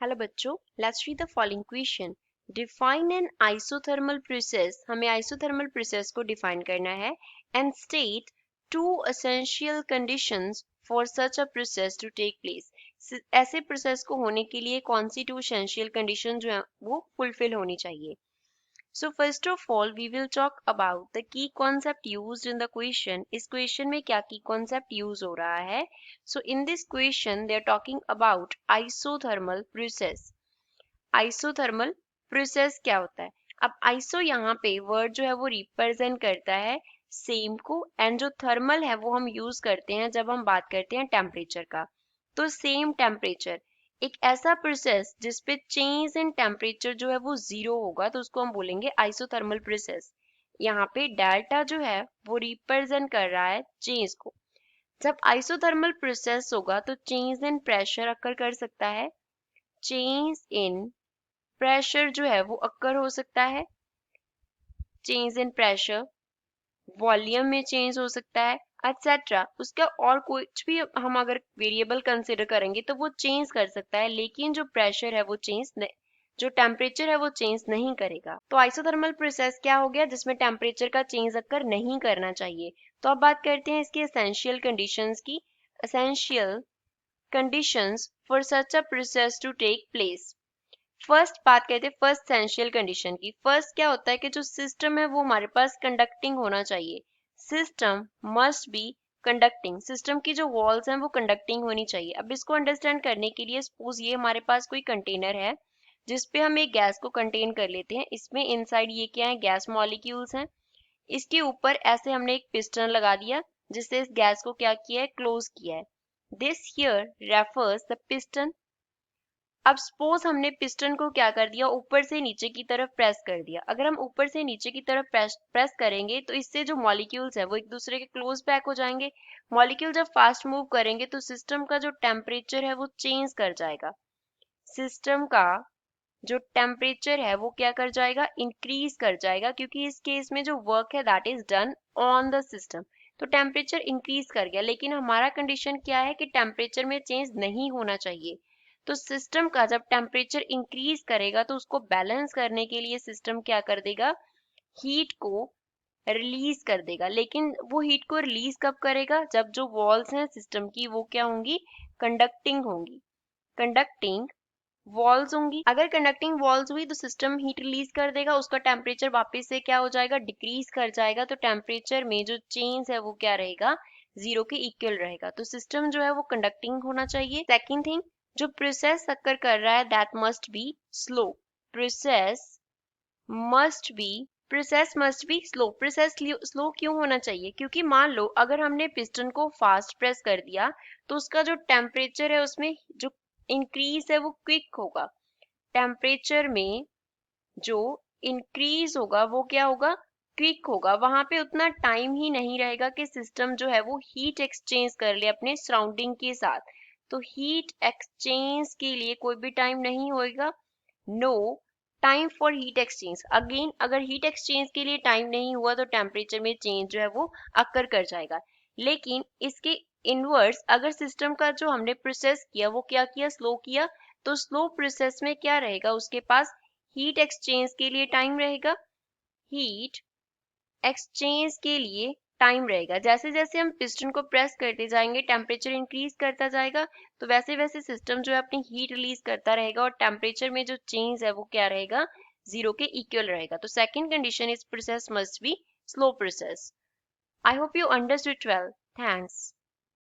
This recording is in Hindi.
हेलो बच्चों, let's read the following question. Define an isothermal process. हमें आइसोथर्मल प्रोसेस को डिफाइन करना है and state two essential conditions for such a process to take place. ऐसे प्रोसेस को होने के लिए कौन सी टू एसेंशियल कंडीशन जो है वो फुलफिल होनी चाहिए। So first of all, we will talk about the key concept used in the question. इस question में क्या key concept use हो रहा है? So in this question, they are talking about isothermal process. Isothermal process क्या होता है? अब iso यहाँ पे word जो है वो represent करता है same को, and जो thermal है वो हम use करते हैं जब हम बात करते हैं temperature का। तो same temperature, एक ऐसा प्रोसेस जिसपे चेंज इन टेम्परेचर जो है वो जीरो होगा तो उसको हम बोलेंगे आइसोथर्मल प्रोसेस। यहाँ पे डेल्टा जो है वो रिप्रेजेंट कर रहा है चेंज को। जब आइसोथर्मल प्रोसेस होगा तो चेंज इन प्रेशर अक्कर कर सकता है। चेंज इन प्रेशर जो है वो अक्कर हो सकता है। चेंज इन प्रेशर, वॉल्यूम में चेंज हो सकता है, एक्सेट्रा। उसका और कुछ भी हम अगर वेरिएबल कंसिडर करेंगे तो वो चेंज कर सकता है, लेकिन जो प्रेशर है वो चेंज नहीं, जो टेम्परेचर है वो चेंज नहीं करेगा। तो आइसोथर्मल प्रोसेस क्या हो गया जिसमें टेम्परेचर का चेंज अक्कर नहीं करना चाहिए। तो अब बात करते हैं इसकी एसेंशियल कंडीशंस की। Essential conditions for such a process to take place. First बात करते हैं फर्स्ट एसेंशियल कंडीशन की। फर्स्ट क्या होता है कि जो सिस्टम है वो हमारे पास कंडक्टिंग होना चाहिए। System must be conducting. System की जो वॉल्स हैं वो कंडक्टिंग होनी चाहिए। अब इसको अंडरस्टैंड करने के लिए सपोज ये हमारे पास कोई कंटेनर है जिसपे हम एक गैस को कंटेन कर लेते हैं। इसमें इनसाइड ये क्या है, गैस मॉलिक्यूल्स हैं। इसके ऊपर ऐसे हमने एक पिस्टन लगा दिया जिससे इस गैस को क्या किया है, क्लोज किया है। This here refers the piston. अब सपोज हमने पिस्टन को क्या कर दिया, ऊपर से नीचे की तरफ प्रेस कर दिया। अगर हम ऊपर से नीचे की तरफ प्रेस करेंगे तो इससे जो मॉलिक्यूल्स है वो एक दूसरे के क्लोज बैक हो जाएंगे। मॉलिक्यूल जब फास्ट मूव करेंगे तो सिस्टम का जो टेम्परेचर है वो चेंज कर जाएगा। सिस्टम का जो टेम्परेचर है वो क्या कर जाएगा, इंक्रीज कर जाएगा, क्योंकि इस केस में जो वर्क है that is done on the system. तो टेम्परेचर इंक्रीज कर गया, लेकिन हमारा कंडीशन क्या है कि टेम्परेचर में चेंज नहीं होना चाहिए। तो सिस्टम का जब टेम्परेचर इंक्रीज करेगा तो उसको बैलेंस करने के लिए सिस्टम क्या कर देगा, हीट को रिलीज कर देगा। लेकिन वो हीट को रिलीज कब करेगा, जब जो वॉल्स हैं सिस्टम की वो क्या होंगी, कंडक्टिंग होंगी। कंडक्टिंग वॉल्स होंगी। अगर कंडक्टिंग वॉल्स हुई तो सिस्टम हीट रिलीज कर देगा, उसका टेम्परेचर वापस से क्या हो जाएगा, डिक्रीज कर जाएगा। तो टेम्परेचर में जो चेंज है वो क्या रहेगा, जीरो के इक्वल रहेगा। तो सिस्टम जो है वो कंडक्टिंग होना चाहिए। सेकंड थिंग, जो प्रोसेस अक्कर कर रहा है that must be slow. Process must be process must be slow. Process slow क्यों होना चाहिए, क्योंकि मान लो अगर हमने पिस्टन को फास्ट प्रेस कर दिया तो उसका जो टेम्परेचर है उसमें जो इंक्रीज है वो क्विक होगा। टेम्परेचर में जो इंक्रीज होगा वो क्या होगा, क्विक होगा। वहां पे उतना टाइम ही नहीं रहेगा कि सिस्टम जो है वो हीट एक्सचेंज कर ले अपने सराउंडिंग के साथ। तो हीट एक्सचेंज के लिए कोई भी टाइम नहीं होएगा, no time for heat exchange. Again अगर हीट एक्सचेंज के लिए टाइम नहीं हुआ तो टेम्परेचर में चेंज जो है वो अक्कर कर जाएगा। लेकिन इसके इनवर्स अगर सिस्टम का जो हमने प्रोसेस किया वो क्या किया, स्लो किया, तो स्लो प्रोसेस में क्या रहेगा, उसके पास हीट एक्सचेंज के लिए टाइम रहेगा। हीट एक्सचेंज के लिए टाइम रहेगा। जैसे जैसे हम पिस्टन को प्रेस करते जाएंगे टेम्परेचर इंक्रीज करता जाएगा, तो वैसे वैसे सिस्टम जो है अपनी हीट रिलीज करता रहेगा और टेम्परेचर में जो चेंज है वो क्या रहेगा, जीरो के इक्वल रहेगा। तो second condition is process must be slow process. I hope you understood well. Thanks.